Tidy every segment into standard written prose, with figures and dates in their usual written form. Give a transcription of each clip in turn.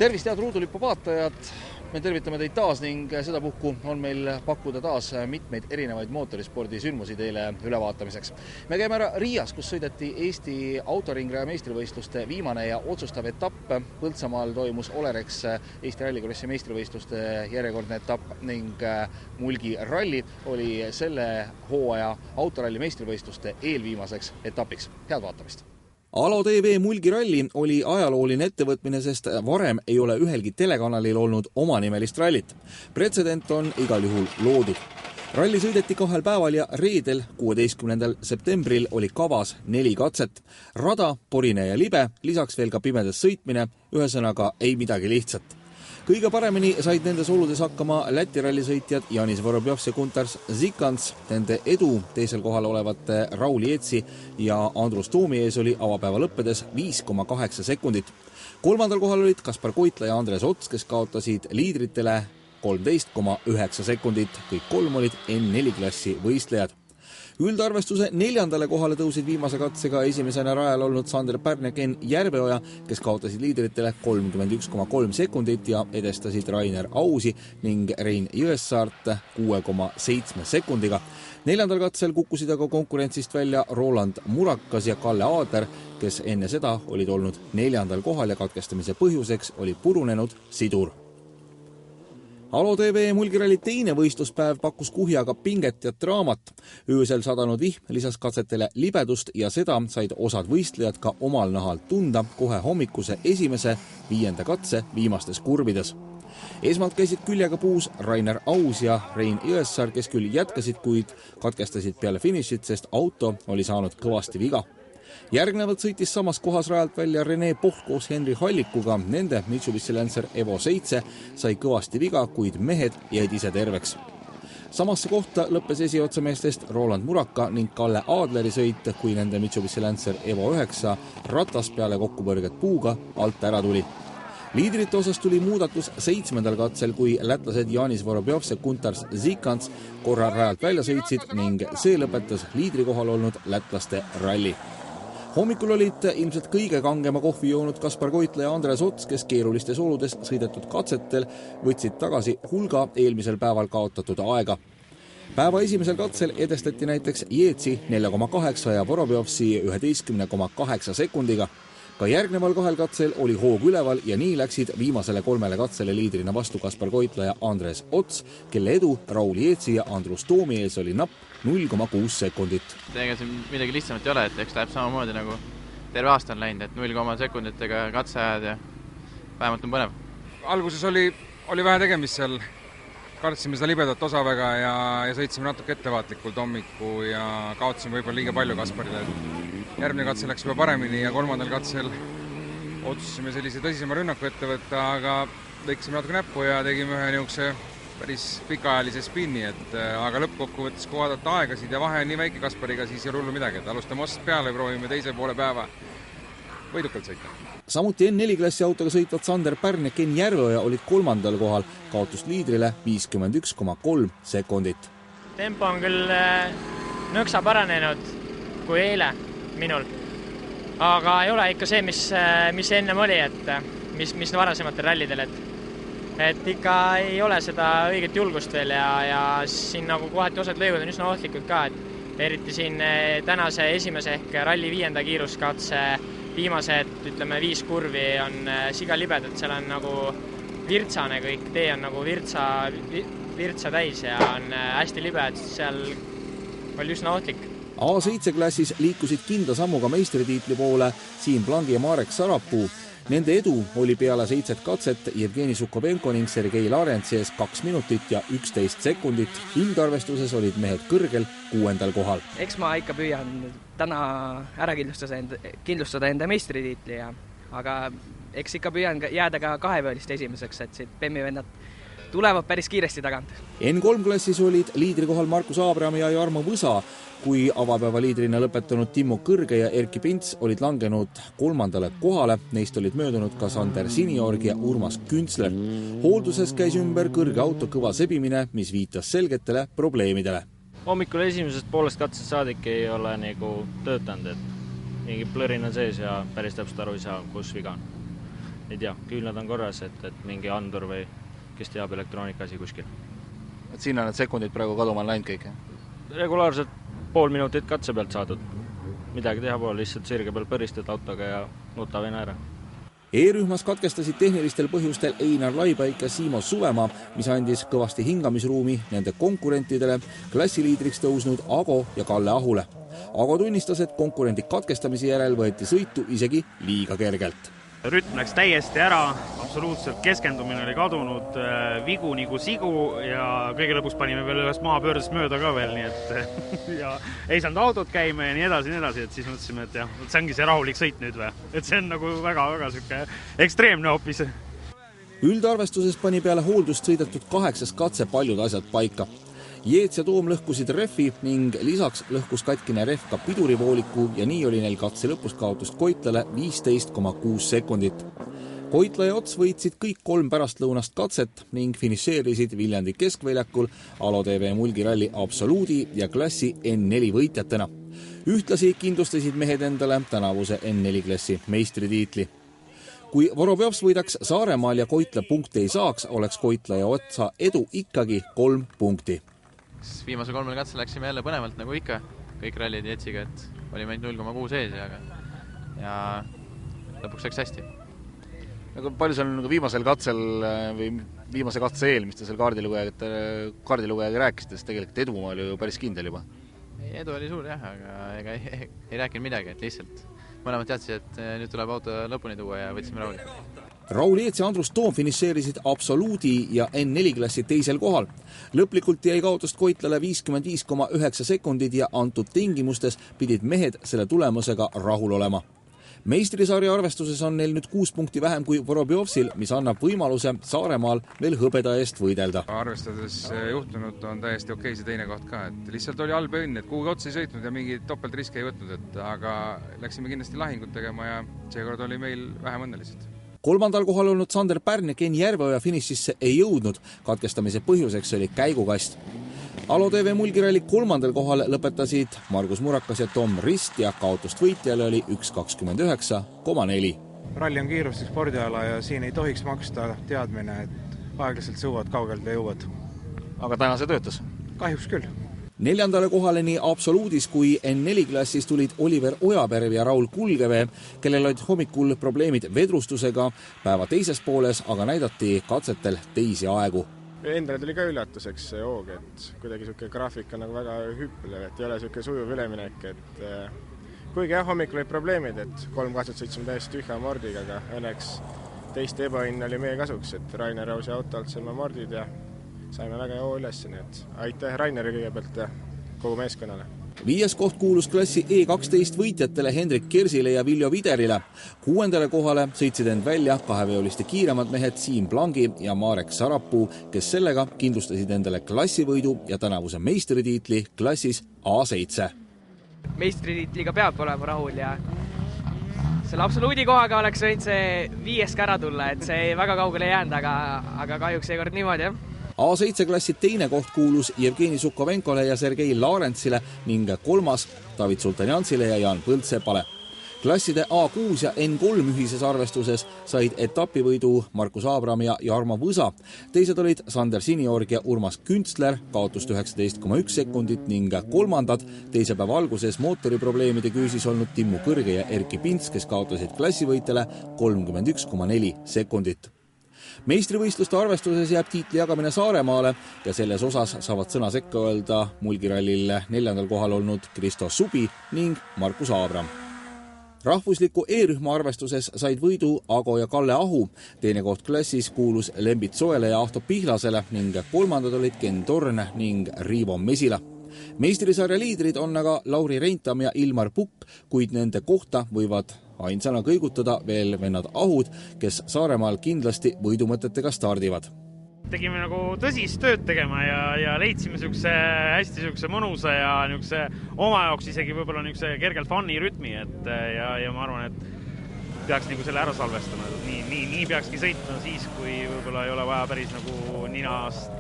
Tervist, head ruudulipu vaatajad! Me tervitame teid taas ning sedapuhku on meil pakkuda taas mitmeid erinevaid mootorispordi sündmusi teile ülevaatamiseks. Me käime ära Riias, kus sõideti Eesti autoringraja meistrivõistluste viimane ja otsustav etapp. Põltsamaal toimus Olerex Eesti rallikrossi meistrivõistluste järjekordne etapp ning Mulgi ralli oli selle hooaja autoralli meistrivõistluste eelviimaseks etapiks. Head vaatamist! Alo TV Mulgi ralli oli ajalooline ettevõtmine, sest varem ei ole ühelgi telekanalil olnud omanimelist rallit. Pretsedent on igal juhul loodud. Ralli sõideti 2 päeval ja reedel 16. septembril oli kavas 4 katset. Rada, porine ja libe, lisaks veel ka pimedas sõitmine, ühesõnaga ei midagi lihtsat. Kõige paremini said nendes oludes hakkama Läti rallisõitjad Janis Vorobjovs ja Guntars Zikants. Nende edu teisel kohal olevate Raul Jeetsi ja Andrus Toomi ees oli avapäeva lõppedes 5,8 sekundit. 3. kohal olid Kaspar Koitla ja Andres Ots, kes kaotasid liidritele 13,9 sekundit. Kõik 3 olid N4 klassi võistlejad. Üldarvestuse 4. kohale tõusid viimase katsega esimesena rajal olnud Sander Pärn ja Ken Järveoja, kes kaotasid liidritele 31,3 sekundit ja edestasid Rainer Ausi ning Rein Jõessaart 6,7 sekundiga. 4. katsel kukkusid aga konkurentsist välja Roland Murakas ja Kalle Aadler, kes enne seda olid olnud 4. kohal ja katkestamise põhjuseks oli purunenud sidur. Alo TV Mulgiralli teine võistluspäev pakkus kuhjaga pinget ja draamat. Öösel sadanud vihm lisas katsetele libedust ja seda said osad võistlejad ka omal nahal tunda kohe hommikuse esimese 5. katse viimastes kurvides. Esmalt käisid küljega puus Rainer Aus ja Rein Jõessaar, kes küll jätkasid, kuid katkestasid peale finišit, sest auto oli saanud kõvasti viga. Järgnevalt sõitis samas kohas rajalt välja Rene Poht koos Henri Hallikuga. Nende Mitsubishi Lancer Evo 7 sai kõvasti viga, kuid mehed jäid ise terveks. Samasse kohta lõppes esiotsameestest Roland Muraka ning Kalle Aadleri sõit, kui nende Mitsubishi Lancer Evo 9 ratas peale kokkupõrget puuga alt ära tuli. Liidrite osas tuli muudatus 7. katsel, kui lätlased Janis Vorobjovs ja Guntars Zikants korra rajalt välja sõitsid ning see lõpetas liidri kohal olnud lätlaste ralli. Hommikul olid ilmselt kõige kangema kohvi joonud Kaspar Koitla ja Andres Ots, kes keerulistes oludes sõidetud katsetel võtsid tagasi hulga eelmisel päeval kaotatud aega. Päeva esimesel katsel edestati näiteks Jeetsi 4,8 ja Vorobjovsi 11,8 sekundiga. Ka järgneval 2 katsel oli hoog üleval ja nii läksid viimasele 3 katsele liidrina vastu Kaspar Koitla ja Andres Ots, kelle edu Raul Jeetsi ja Andrus Toomi ees oli napp 0,6 sekundit. Ega siin midagi lihtsamat ei ole, et eks läheb samamoodi nagu terve aasta on läinud, et 0 sekunditega katseajad ja vähemalt on põnev. Alguses oli vähe tegemist seal, kartsime seda libedat osa väga ja sõitsime natuke ettevaatlikult hommiku ja kaotasime võib-olla liiga palju Kasparile. Järgmine katse läks juba paremini ja 3. katsel otsustasime sellise tõsisema rünnaku ette võtta, aga lõiksime natuke näppu ja tegime ühe niisuguse päris pikaajalise spinni, aga lõppkokkuvõttes kui vaadata aegasid ja vahe on nii väike Kaspariga, siis ei rullu midagi, et alustame otsast peale ja proovime teise poole päeva võidukalt sõita. Samuti N4 klassi autoga sõitvad Sander Pärn ja Ken Järveoja olid 3. kohal, kaotust liidrile 51,3 sekundit. Tempo on küll nõksa paranenud kui eile minul, aga ei ole ikka see, mis ennem oli, mis varasematel rallidel, et ikka ei ole seda õiget julgust veel ja siin nagu kohati osad lõigud on üsna ohtlikud ka, et eriti siin tänase esimese ehk ralli 5. kiiruskatse viimased, 5 kurvi on siga libedad, seal on nagu virtsane kõik, tee on nagu virtsa täis ja on hästi libe, et seal oli üsna ohtlik. A7 klassis liikusid kinda sammuga meistritiitli poole Siim Plangi ja Marek Sarapuu. Nende edu oli peale 7 katset Jevgeni Sukovenko ning Sergei Larentsi ees 2 minutit ja 11 sekundit. Üldarvestuses olid mehed kõrgel 6. kohal. Eks ma ikka püüan täna ära kindlustada enda meistritiitli, aga eks ikka püüan jääda ka 2-võelist esimeseks, et siit Bemmi vennad tulevad päris kiiresti tagant. N3 klassis olid liidri kohal Markus Aabraham ja Jarmo Võsa, kui avapäeva liidrina lõpetanud Timo Kõrge ja Erki Pints olid langenud 3. kohale. Neist olid möödunud ka Sander Siniorg ja Urmas Küntsler. Hoolduses käis ümber Kõrge auto kõva sebimine, mis viitas selgetele probleemidele. Hommikul esimesest poolest katsest saadik ei ole nagu töötanud, et mingi plõrin on sees ja päris täpselt aru ei saa, kus viga on. ei tea, küll nad on korras, et mingi andur või kes teab elektroonika asi kuskil. Et siin on need sekundid praegu kaduma läinud kõik? Regulaarselt pool minutit katse pealt saadud. Midagi teha pool, lihtsalt sirge peal põristad autoga ja nutavene ära. E-rühmas katkestasid tehnilistel põhjustel Einar Laibaik ja Siimo Suvemaa, mis andis kõvasti hingamisruumi nende konkurentidele, klassiliidriks tõusnud Ago ja Kalle Ahule. Ago tunnistas, et konkurendi katkestamise järel võeti sõitu isegi liiga kergelt. Rütm läks täiesti ära, absoluutselt keskendumine oli kadunud, vigu nagu sigu ja kõige lõpuks panime veel ühest maapöördest mööda ka veel, nii et ja ei saanud autot käima ja nii edasi, et siis mõtlesime, et jah, see ongi see rahulik sõit nüüd või, et see on nagu väga süke ekstreemne hoopis. Üldarvestuses pani peale hooldust sõidetud 8. katse paljud asjad paika. Jeets ja Toom lõhkusid rehvi ning lisaks lõhkus katkine rehv ka pidurivooliku ja nii oli neil katse lõpus kaotust Koitlale 15,6 sekundit. Koitla ja Ots võitsid kõik 3 pärastlõunast katset ning finišeerisid Viljandi keskväljakul Alo TV mulgiralli absoluudi ja klassi N4 võitjatena. Ühtlasi kindlustasid mehed endale tänavuse N4 klassi meistritiitli. Kui Vorobjovs võidaks Saaremaal ja Koitla punkte ei saaks, oleks Koitla ja Otsa edu ikkagi 3 punkti. Viimase 3 katsel läksime jälle põnevalt nagu ikka, kõik rallid Jetsiga, et olime ainult 0,6 ees ja lõpuks läks hästi. Aga palju seal nagu viimasel katsel või viimase katse eel, mis te seal kaardilugejaga rääkisite, siis tegelikult edu oli ju päris kindel juba? Edu oli suur jah, aga ega ei rääkinud midagi, et lihtsalt mõlemad teadsid, et nüüd tuleb auto lõpuni tuua ja võtsime rahulikult. Raul Jeets ja Andrus Toom finišeerisid absoluudi ja N4 klassi teisel kohal. Lõplikult jäi kaotust Koitlale 55,9 sekundid ja antud tingimustes pidid mehed selle tulemusega rahul olema. Meistrisarja arvestuses on neil nüüd 6 punkti vähem kui Vorobjovsil, mis annab võimaluse Saaremaal veel hõbeda eest võidelda. Arvestades juhtunud on täiesti okei see teine koht ka, et lihtsalt oli halb õnn, et kuhugi otsa ei sõitnud ja mingi topeltriske ei võtnud, aga läksime kindlasti lahingut tegema ja seekord oli meil vähem õnnelised. 3. kohal olnud Sander Pärn ja Ken Järveoja finišisse ei jõudnud. Katkestamise põhjuseks oli käigukast. Alo TV mulgiralli 3. kohal lõpetasid Margus Murakas ja Tom Rist ja kaotust võitjale oli 1.29,4. Ralli on kiirustik spordiala ja siin ei tohiks maksta teadmine, et aeglaselt sõuad, kaugelt ja jõuad. Aga täna see töötas? Kahjuks küll. 4. kohale nii absoluudis kui N4 klassis tulid Oliver Ojaperv ja Raul Kulgevee, kellel olid hommikul probleemid vedrustusega, päeva teises pooles aga näidati katsetel teisi aegu. Endale tuli ka üllatuseks see hoog, et kuidagi selline graafik on nagu väga hüpplev, et ei ole selline sujuv üleminek, et kuigi jah, hommikul olid probleemid, et 3 katset sõitsime täiesti tühja mordiga, aga õnneks teiste ebaõnn oli meie kasuks, et Rainer Rausi auto alt saime mordid ja saime väga hea üles, nii et aitäh Raineri kõigepealt ja kogu meeskonnale. 5. koht kuulus klassi E12 võitjatele Hendrik Kersile ja Viljo Viderile. 6. kohale sõitsid end välja kaheveoliste kiiremad mehed Siim Plangi ja Marek Sarapuu, kes sellega kindlustasid endale klassivõidu ja tänavuse meistritiitli klassis A7. Meistritiitliga peab olema rahul ja selle absoluudi kohaga oleks võinud see 5. ära tulla, et see väga kaugele ei jäänud, aga kahjuks seekord niimoodi jah. A7 klassi teine koht kuulus Jevgeni Sukovenkole ja Sergei Laarentsile ning 3. David Sultanjansile ja Jaan Põldsepale. Klasside A6 ja N3 ühises arvestuses said etapivõidu Markus Aabram ja Jarmo Võsa. Teised olid Sander Siniorg ja Urmas Künstler, kaotust 19,1 sekundit ning 3. teise päeva alguses mootoriprobleemide küüsis olnud Timmu Kõrge ja Erki Pints, kes kaotasid klassivõitele 31,4 sekundit. Meistrivõistluste arvestuses jääb tiitli jagamine Saaremaale ja selles osas saavad sõna sekka öelda mulgirallil 4. kohal olnud Kristo Subi ning Markus Aabram. Rahvusliku E-rühma arvestuses said võidu Ago ja Kalle Ahu, teine koht klassis kuulus Lembit Soele ja Ahto Pihlasele ning 3. olid Ken Torn ning Riivo Mesila. Meistrisarja liidrid on aga Lauri Reintam ja Ilmar Pukk, kuid nende kohta võivad ainsana kõigutada veel vennad Ahud, kes Saaremaal kindlasti võidumõtetega stardivad. Tegime nagu tõsist tööd tegema ja leidsime hästi mõnusa ja oma jaoks isegi võib-olla kergelt funny rütmi, ja ma arvan, et peaks selle ära salvestama. Nii peakski sõitma siis, kui võib-olla ei ole vaja päris nagu ninast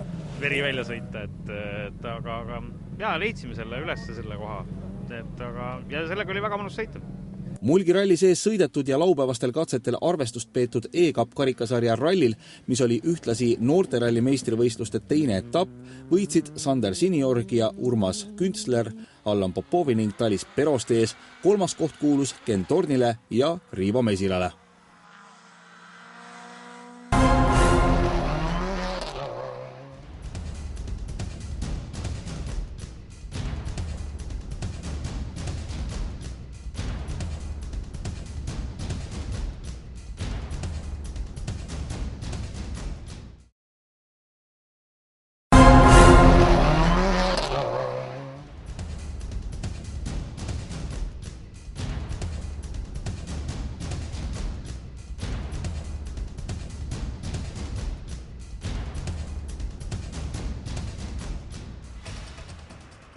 veri välja sõita, aga leidsime selle üles selle koha, ja sellega oli väga mõnus sõita. Mulgiralli sees sõidetud ja laupäevastel katsetel arvestust peetud E-Cup karikasarja rallil, mis oli ühtlasi noorteralli meistrivõistluste teine etapp, võitsid Sander Siniorg ja Urmas Küntsler, Allan Popovi ning Talis Peroste ees. 3. koht kuulus Ken Tornile ja Riivo Mesilale.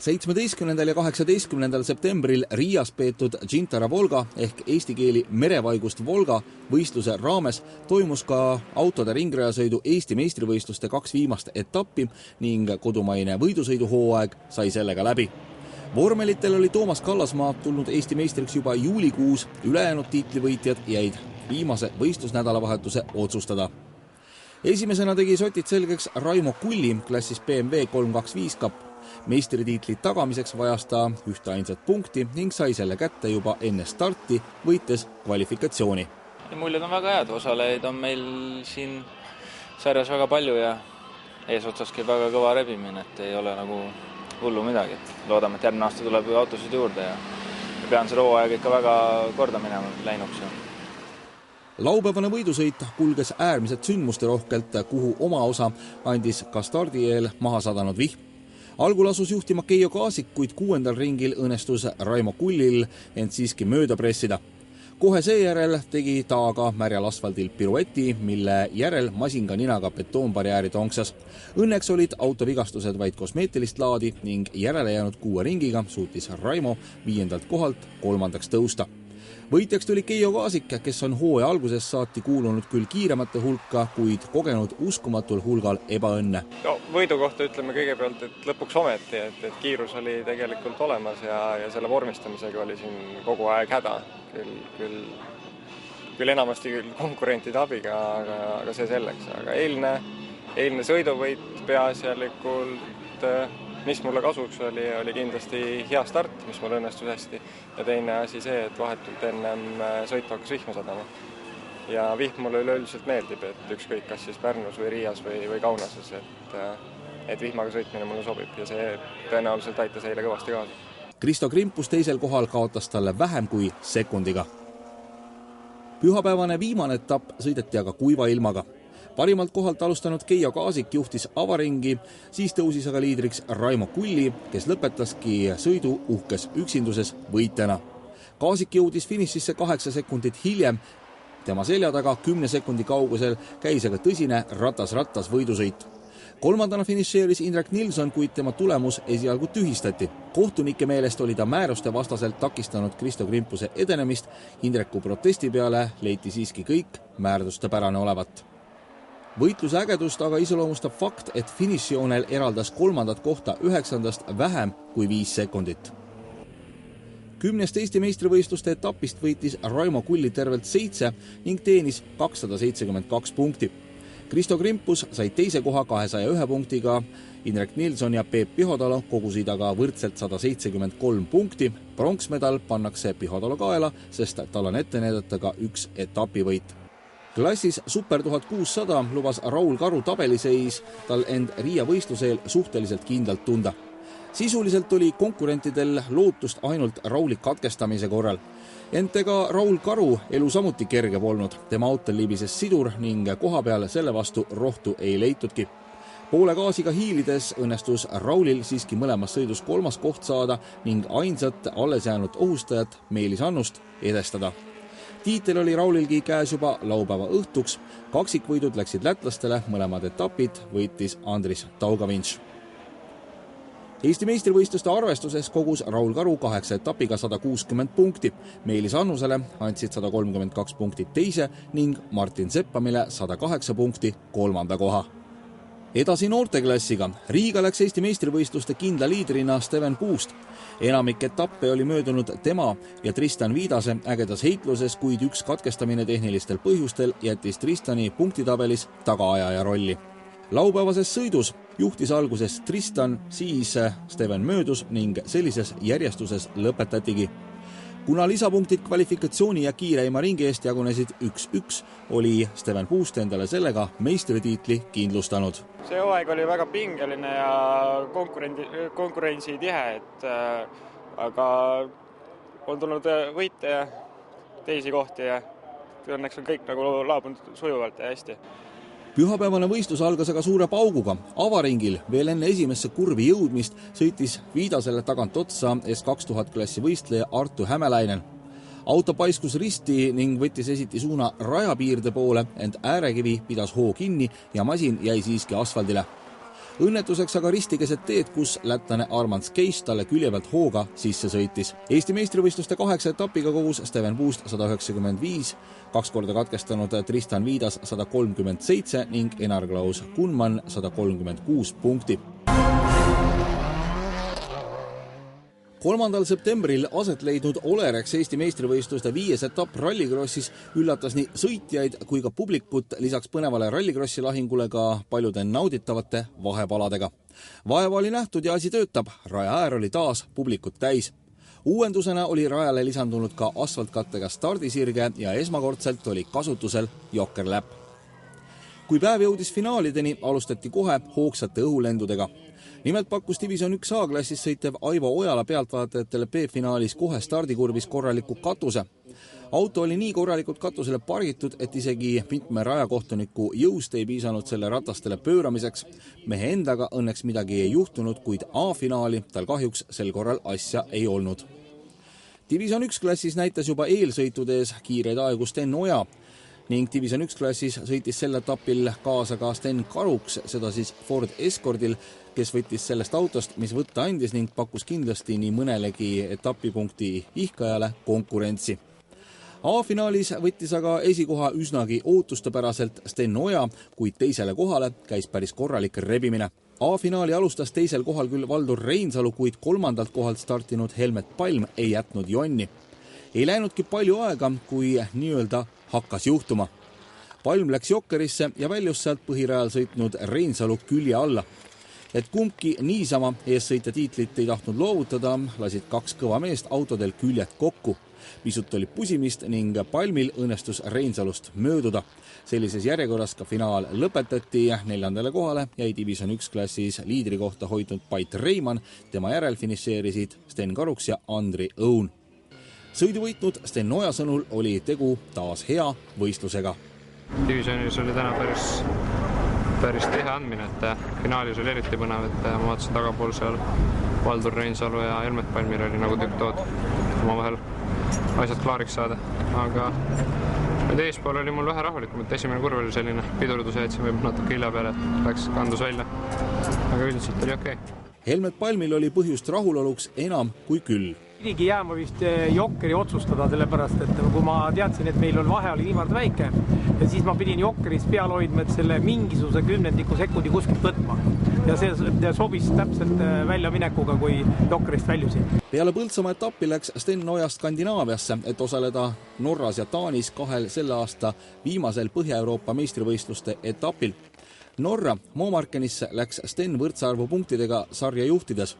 –17. ja 18. septembril Riias peetud Gintara Volga ehk eesti keeli merevaigust Volga võistluse raames toimus ka autode ringrajasõidu Eesti meistrivõistluste 2 viimast etappi ning kodumaine võidusõiduhooaeg sai sellega läbi. Vormelitel oli Toomas Kallasmaa tulnud Eesti meistriks juba juulikuus, ülejäänud tiitlivõitjad jäid viimase võistlusnädalavahetuse otsustada. Esimesena tegi sotid selgeks Raimo Kulli klassis BMW 325 Cup. Meistritiitli tagamiseks vajas ta ühte ainsat punkti ning sai selle kätte juba enne starti, võites kvalifikatsiooni. Muljed on väga head, osalejaid on meil siin sarjas väga palju ja eesotsas käib väga kõva rebimine, et ei ole nagu hullu midagi. Loodame, et järgmine aasta tuleb autosid juurde ja pean selle hooaega ikka väga korda minema läinuks. Laupäevane võidusõit kulges äärmiselt sündmuste rohkelt, kuhu oma osa andis ka stardieel maha sadanud vihm. Algul asus juhtima Keijo Kaasik, kuid 6. ringil õnnestus Raimo Kullil ent siiski mööda pressida. Kohe seejärel tegi ta aga märjal asfaldil pirueti, mille järel masinga ninaga betoonbarjääri tonksas. Õnneks olid autovigastused vaid kosmeetilist laadi ning järele jäänud 6 ringiga suutis Raimo 5. kohalt 3. tõusta. Võitjaks tuli Keijo Kaasik, kes on hooaja alguses saati kuulunud küll kiiremate hulka, kuid kogenud uskumatul hulgal ebaõnne. No, võidu kohta ütleme kõigepealt, et lõpuks ometi, et kiirus oli tegelikult olemas ja selle vormistamisega oli siin kogu aeg häda. Küll enamasti konkurentide abiga, aga see selleks. Aga eilne sõiduvõit peaasjalikult, mis mulle kasuks oli kindlasti hea start, mis mul õnnestus hästi. Ja teine asi see, et vahetult ennem sõitu hakkas vihma sadama. Ja vihm mulle üleüldiselt meeldib, et ükskõik kas siis Pärnus või Riias või Kaunases, et vihmaga sõitmine mulle sobib ja see tõenäoliselt aitas eile kõvasti kaasa. Kristo Krimpus teisel kohal kaotas talle vähem kui sekundiga. Pühapäevane viimane etapp sõideti aga kuiva ilmaga. Parimalt kohalt alustanud Keijo Kaasik juhtis avaringi, siis tõusis aga liidriks Raimo Kulli, kes lõpetaski sõidu uhkes üksinduses võitjana. Kaasik jõudis finišisse 8 sekundit hiljem. Tema selja taga 10 sekundi kaugusel käis aga tõsine ratas võidusõit. 3. finišeeris Indrek Nilsson, kuid tema tulemus esialgu tühistati. Kohtunike meelest oli ta määruste vastaselt takistanud Kristo Krimpuse edenemist. Indreku protesti peale leiti siiski kõik määruste pärane olevat. Võitluse ägedust aga iseloomustab fakt, et finišijoonel eraldas 3. kohta 9. vähem kui 5 sekundit. 10. Eesti meistrivõistluste etapist võitis Raimo Kulli tervelt 7 ning teenis 272 punkti. Kristo Krimpus sai teise koha 201 punktiga, Indrek Nilsson ja Peep Pihodalo kogusid aga võrdselt 173 punkti. Pronksmedal pannakse Pihodalo kaela, sest tal on ette näidata ka 1 etapivõit. Klassis Super 1600 lubas Raul Karu tabeliseis tal end Riia võistluseel suhteliselt kindlalt tunda. Sisuliselt oli konkurentidel lootust ainult Rauli katkestamise korral. Ent ega Raul Karu elu samuti kerge polnud. Tema autel libises sidur ning koha peal selle vastu rohtu ei leitudki. Poole gaasiga hiilides õnnestus Raulil siiski mõlemas sõidus 3. koht saada ning ainsat alles jäänud ohustajat Meelis Annust edestada. Tiitel oli Raulilgi käes juba laupäeva õhtuks. Kaksikvõidud läksid lätlastele, mõlemad etapid võitis Andris Taugavinš. Eesti meistrivõistluste arvestuses kogus Raul Karu 8 etapiga 160 punkti. Meelis Annusele andsid 132 punkti teise ning Martin Seppamile 108 punkti 3. koha. Edasi noorteklassiga. Riiga läks Eesti meistrivõistluste kindla liidrina Steven Puust. Enamik etappe oli möödunud tema ja Tristan Viidase ägedas heitluses, kuid üks katkestamine tehnilistel põhjustel jättis Tristani punktitabelis tagaajaja rolli. Laupäevases sõidus juhtis alguses Tristan, siis Steven möödus ning sellises järjestuses lõpetatigi. Kuna lisapunktid kvalifikatsiooni ja kiireima ringi eest jagunesid 1-1, oli Steven Puust endale sellega meistritiitli kindlustanud. See hooaeg oli väga pingeline ja konkurentsi tihe, aga on tulnud võite ja teisi kohti ja õnneks on kõik nagu laabunud sujuvalt ja hästi. Pühapäevane võistlus algas aga suure pauguga. Avaringil veel enne esimesse kurvi jõudmist sõitis Viidasele tagant otsa S2000 klassi võistleja Artu Hämäläinen. Auto paiskus risti ning võttis esiti suuna rajapiirde poole, ent äärekivi pidas hoo kinni ja masin jäi siiski asfaldile. Õnnetuseks aga risti keset teed, kus lätlane Armand Skeis talle külje pealt hooga sisse sõitis. Eesti meistrivõistluste 8 etapiga kogus Steven Puust 195, 2 korda katkestanud Tristan Viidas 137 ning Enar-Klaus Kunman 136 punkti. 3. septembril aset leidnud Olerex Eesti meistrivõistluste 5. etapp rallikrossis üllatas nii sõitjaid kui ka publikut lisaks põnevale rallikrossi lahingule ka paljude nauditavate vahepaladega. Vaeva oli nähtud ja asi töötab, raja äär oli taas publikut täis. Uuendusena oli rajale lisandunud ka asfaltkattega stardisirge ja esmakordselt oli kasutusel jokkerläpp. Kui päev jõudis finaalideni, alustati kohe hoogsate õhulendudega. Nimelt pakkus Division 1A klassis sõitev Aivo Ojala pealtvaatajatele B-finaalis kohe stardikurvis korraliku katuse. Auto oli nii korralikult katusele pargitud, et isegi mitme rajakohtuniku jõust ei piisanud selle ratastele pööramiseks. Mehe endaga õnneks midagi ei juhtunud, kuid A-finaali tal kahjuks sel korral asja ei olnud. Division 1 klassis näitas juba eelsõitudes kiireid aegu Sten Oja ning Division 1 klassis sõitis sel etapil kaasa ka Sten Karuks, seda siis Ford Escortil, kes võttis sellest autost, mis võtta andis ning pakkus kindlasti nii mõnelegi etapipunkti ihkajale konkurentsi. A-finaalis võttis aga esikoha üsnagi ootustepäraselt Sten Oja, kuid teisele kohale käis päris korralik rebimine. A-finaali alustas teisel kohal küll Valdur Reinsalu, kuid 3. kohalt startinud Helmet Palm ei jätnud jonni. Ei läinudki palju aega, kui nii-öelda hakkas juhtuma. Palm läks jokkerisse ja väljus sealt põhirajal sõitnud Reinsalu külje alla. Et kumbki niisama eessõitja tiitlit ei tahtnud loovutada, lasid 2 kõva meest autodel küljed kokku. Pisut oli pusimist ning Palmil õnnestus Reinsalust mööduda. Sellises järjekorras ka finaal lõpetati. 4. kohale jäi Division 1 klassis liidri kohta hoidnud Pait Reimann, tema järel finišeerisid Sten Karuks ja Andri Õun. Sõidu võitnud Sten Oja sõnul oli tegu taas hea võistlusega. Divisionis oli täna päris tihe andmine, et finaalis oli eriti põnev, et ma vaatasin tagapool seal Valdur Reinsalu ja Helmet Palmir oli nagu tükk tood omavahel asjad klaariks saada, aga eespool oli mul vähe rahulikum, et esimene kurv oli selline pidurdus ja jätsin võib natuke hilja peale, et läks kandus välja, aga üldiselt oli okei. Helmet Palmil oli põhjust rahuloluks enam kui küll. Pidigi jääma vist jokkeri otsustada, sellepärast, et kui ma teadsin, et meil on vahe oli niivõrd väike, ja siis ma pidin jokkeris peal hoidma, et selle mingisuguse 10 sekundi kuskilt võtma. Ja see sobis täpselt väljaminekuga, kui jokkerist väljusin. Peale Põltsamaa etappi läks Sten Oja Skandinaaviasse, et osaleda Norras ja Taanis 2 selle aasta viimasel Põhja-Euroopa meistrivõistluste etapil. Norra Moomarkenisse läks Sten võrdsarvu punktidega sarja juhtides.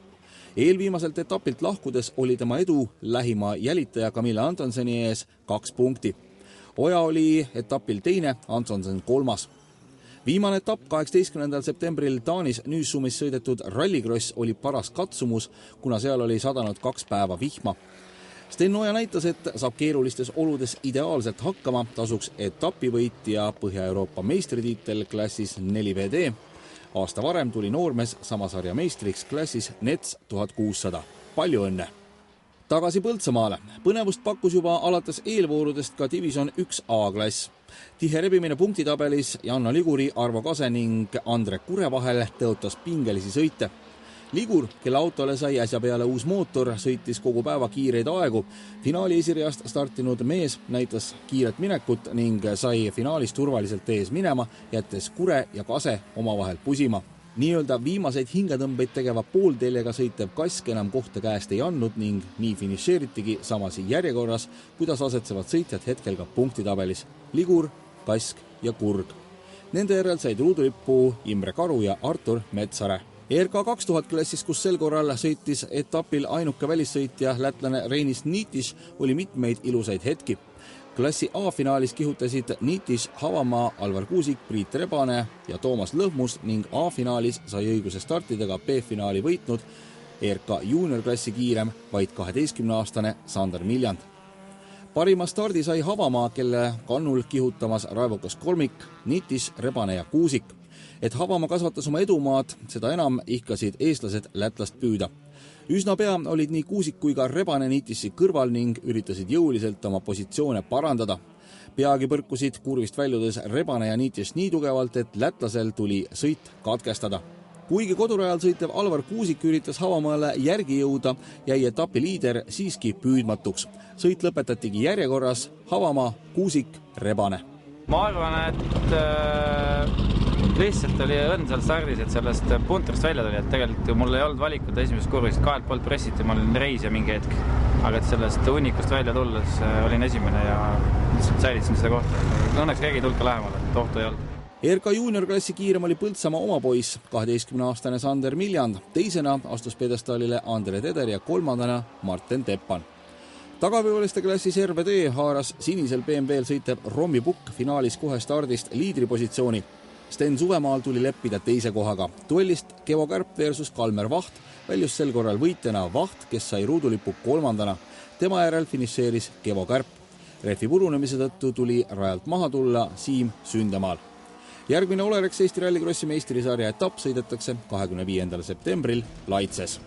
Eelviimaselt etapilt lahkudes oli tema edu lähima jälitaja Camilla Antonseni ees 2 punkti. Oja oli etapil teine, Antonsen 3. Viimane etapp 18. septembril Taanis Nyssumis sõidetud rallikross oli paras katsumus, kuna seal oli sadanud 2 päeva vihma. Sten Oja näitas, et saab keerulistes oludes ideaalselt hakkama, tasuks etapivõit ja Põhja-Euroopa meistritiitel klassis 4VD. Aasta varem tuli noormees samasarja meistriks klassis NETS 1600. Palju õnne! Tagasi Põltsamaale. Põnevust pakkus juba alates eelvoorudest ka Division 1A klass. Tihe rebimine punktitabelis Janno Liguri, Arvo Kase ning Andre Kure vahel tõotas pingelisi sõite. Ligur, kelle autole sai äsja peale uus mootor, sõitis kogu päeva kiireid aegu. Finaali esireast startinud mees näitas kiiret minekut ning sai finaalis turvaliselt ees minema, jättes Kure ja Kase omavahel pusima. Nii-öelda viimaseid hingetõmbeid tegeva poolteljega sõitev Kask enam kohta käest ei andnud ning nii finišeeritigi samas järjekorras, kuidas asetsevad sõitjad hetkel ka punktitabelis. Ligur, Kask ja Kurg. Nende järel said ruudulippu Imre Karu ja Artur Metsare. ERK 2000 klassis, kus sel korral sõitis etapil ainuke välissõitja lätlane Reinis Niitis, oli mitmeid ilusaid hetki. Klassi A-finaalis kihutasid Niitis, Havamaa, Alvar Kuusik, Priit Rebane ja Toomas Lõhmus ning A-finaalis sai õiguse startidega B-finaali võitnud ERK juuniorklassi kiirem vaid 12-aastane Sander Miljand. Parima stardi sai Havamaa, kelle kannul kihutamas raevukas kolmik, Niitis, Rebane ja Kuusik. Et Havamaa kasvatas oma edumaad, seda enam ihkasid eestlased lätlast püüda. Üsna pea olid nii Kuusik kui ka Rebane Niitissi kõrval ning üritasid jõuliselt oma positsioone parandada. Peagi põrkusid kurvist väljudes Rebane ja Niitis nii tugevalt, et lätlasel tuli sõit katkestada. Kuigi kodurajal sõitev Alvar Kuusik üritas Havamaale järgi jõuda, jäi etapi liider siiski püüdmatuks. Sõit lõpetatigi järjekorras Havamaa, Kuusik, Rebane. Ma arvan, et lihtsalt oli õnn seal stardis, et sellest puntrist välja tuli, et tegelikult mul ei olnud valikut esimesest kurvist, kahelt poolt pressiti, ma olin reisija mingi hetk, aga et sellest hunnikust välja tulles olin esimene ja lihtsalt säilitsin seda kohta. Õnneks keegi tulka lähemal, et ohtu ei olnud. ERK juuniorklassi kiirem oli Põltsamaa oma poiss, 12-aastane Sander Miljand, teisena astus pjedestaalile Andre Teder ja kolmandana Marten Teppan. Tagaveoliste klassis RVD haaras sinisel BMW-l sõitev Rommi Pukk finaalis kohe stardist liidripositsiooni. Sten Suvemaal tuli leppida teise kohaga. Duellist Kevo Kärp versus Kalmer Vaht väljus sel korral võitjana Vaht, kes sai ruudulipu kolmandana. Tema järel finišeeris Kevo Kärp. Refi purunemise tõttu tuli rajalt maha tulla Siim Sündemaal. Järgmine Olerex Eesti rallikrossi meistrisarja etapp sõidetakse 25. septembril Laitses.